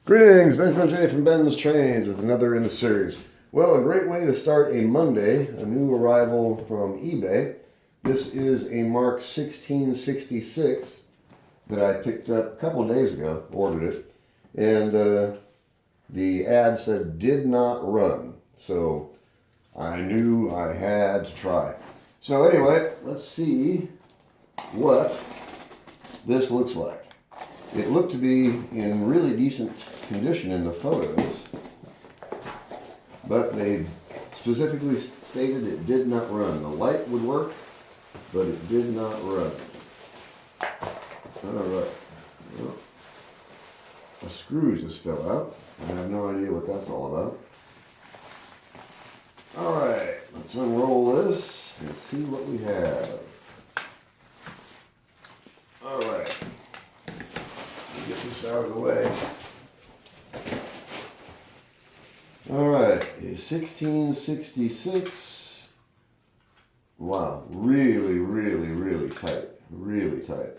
Greetings, Benjamin J from BENZTRAINZ with another in the series. Well, a great way to start a Monday, a new arrival from eBay. This is a Marx 1666 that I picked up a couple of days ago, ordered it, and the ad said did not run, so I knew I had to try. So anyway, let's see what this looks like. It looked to be in really decent condition in the photos, but they specifically stated it did not run. The light would work, but it did not run. Alright, well, a screw just fell out. I have no idea what that's all about. Alright, let's unroll this and see what we have. Alright. Get this out of the way. Alright, a 1666. Wow, really tight. Really tight.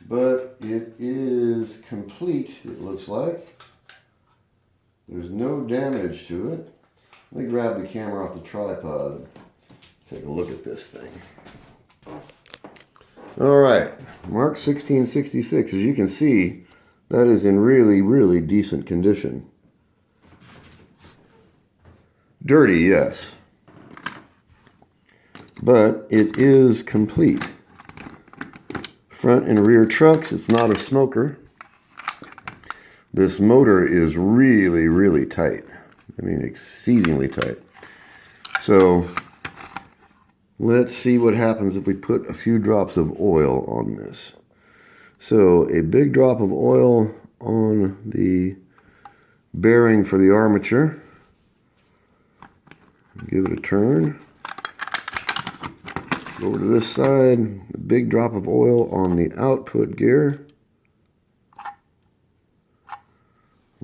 But it is complete, it looks like. There's no damage to it. Let me grab the camera off the tripod. Take a look at this thing. Alright, Marx 1666, as you can see, that is in really decent condition. Dirty, yes. But it is complete. Front and rear trucks, it's not a smoker. This motor is really tight. I mean, exceedingly tight. So, let's see what happens if we put a few drops of oil on this. So a big drop of oil on the bearing for the armature. Give it a turn. Go over to this side. A big drop of oil on the output gear.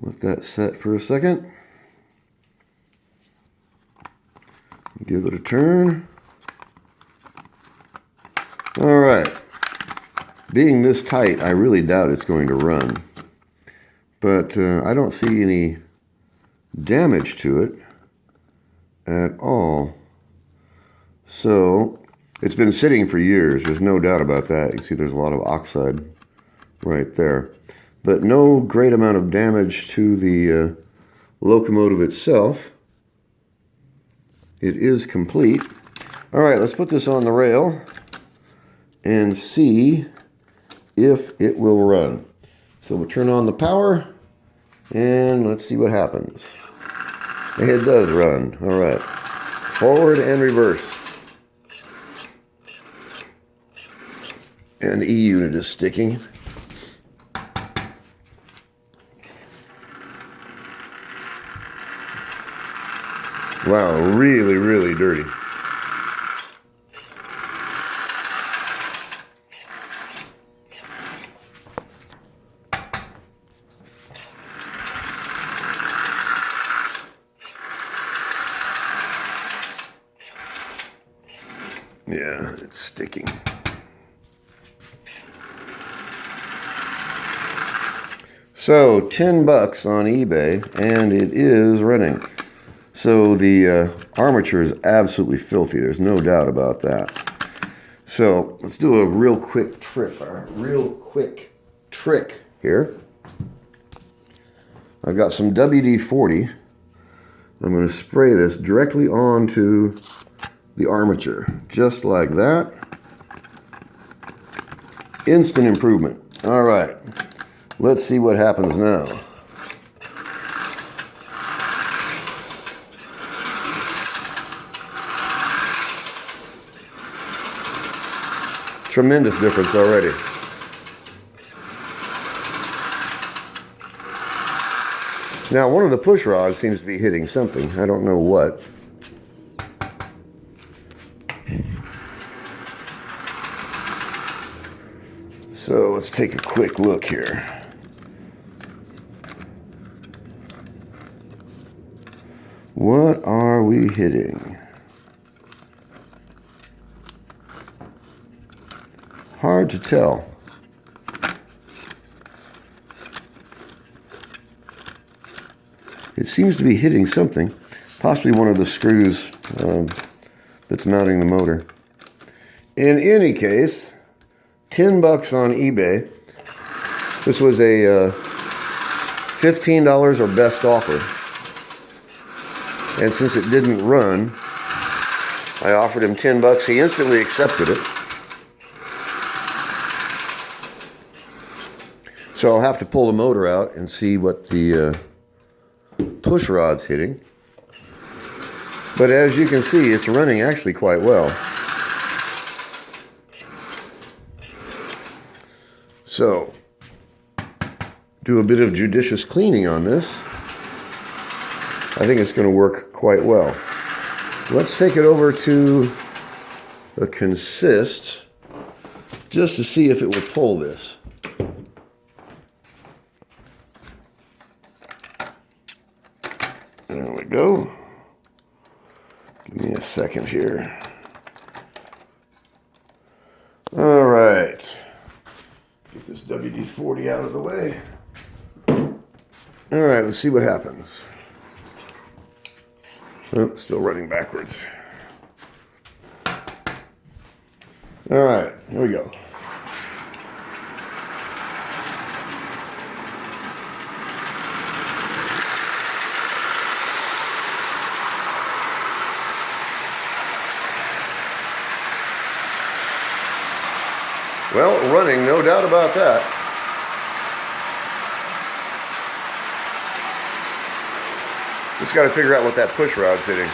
Let that set for a second. Give it a turn. Alright, being this tight, I really doubt it's going to run, but I don't see any damage to it at all. So, it's been sitting for years, there's no doubt about that. You can see there's a lot of oxide right there, but no great amount of damage to the locomotive itself. It is complete. Alright, let's put this on the rail and see if it will run. So we'll turn on the power and let's see what happens. It does run. Alright. Forward and reverse. And the E unit is sticking. Wow, really dirty. Yeah, it's sticking. So, $10 on eBay, and it is running. So the armature is absolutely filthy. There's no doubt about that. So let's do a real quick trick here. I've got some WD-40. I'm going to spray this directly onto the armature, just like that. Instant improvement. All right, let's see what happens now. Tremendous difference already. Now, one of the push rods seems to be hitting something. I don't know what. So let's take a quick look here. What are we hitting? Hard to tell. it seems to be hitting something, possibly one of the screws that's mounting the motor. In any case, $10 on eBay. This was a $15 or best offer. And since it didn't run, I offered him $10. He instantly accepted it. So I'll have to pull the motor out and see what the push rod's hitting. But as you can see, it's running actually quite well. So, do a bit of judicious cleaning on this. I think it's going to work quite well. Let's take it over to the consist just to see if it will pull this. There we go. Give me a second here. All right. Get this WD-40 out of the way. All right, let's see what happens. Oh, still running backwards. All right, here we go. Well, running, no doubt about that. Just got to figure out what that push rod's hitting.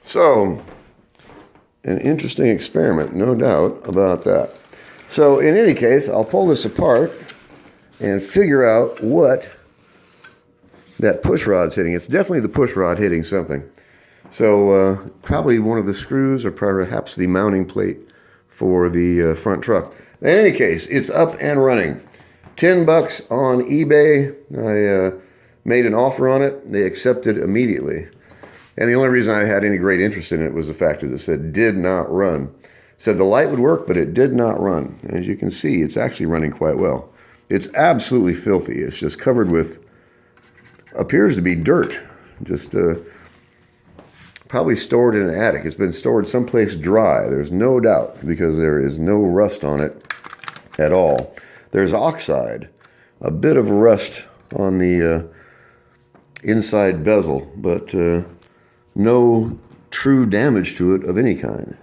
So, an interesting experiment, no doubt about that. So in any case, I'll pull this apart and figure out what that push rod's hitting. It's definitely the push rod hitting something. So probably one of the screws or perhaps the mounting plate for the front truck. In any case, it's up and running. $10 on eBay. I made an offer on it. They accepted immediately. And the only reason I had any great interest in it was the fact that it said did not run. It said the light would work, but it did not run. And as you can see, it's actually running quite well. It's absolutely filthy. It's just covered with, appears to be dirt. Just probably stored in an attic. It's been stored someplace dry. There's no doubt, because there is no rust on it at all. There's oxide, a bit of rust on the inside bezel, but no true damage to it of any kind.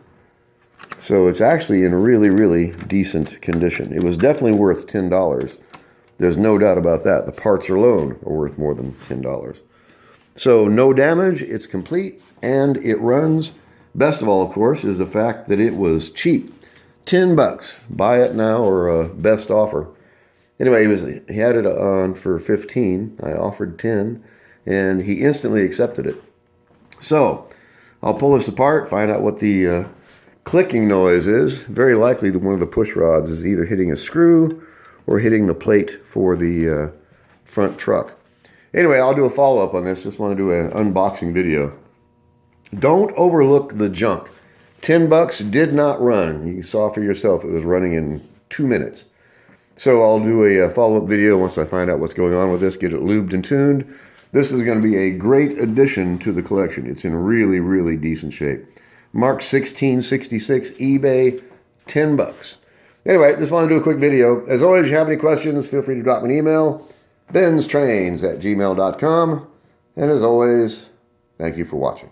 So it's actually in really, really decent condition. It was definitely worth $10. There's no doubt about that. The parts alone are worth more than $10. So no damage, it's complete, and it runs. Best of all, of course, is the fact that it was cheap. $10. Buy it now or best offer. Anyway, he had it on for 15. I offered 10, and he instantly accepted it. So, I'll pull this apart, find out what the clicking noise is. Very likely that one of the push rods is either hitting a screw or hitting the plate for the front truck. Anyway, I'll do a follow-up on this. Just want to do an unboxing video. Don't overlook the junk. $10 did not run. You saw for yourself it was running in 2 minutes. So I'll do a follow-up video once I find out what's going on with this, get it lubed and tuned. This is going to be a great addition to the collection. It's in really, really decent shape. Marx 1666, eBay, $10. Anyway, just want to do a quick video. As always, if you have any questions, feel free to drop me an email. BENZTRAINZ@gmail.com. And as always, thank you for watching.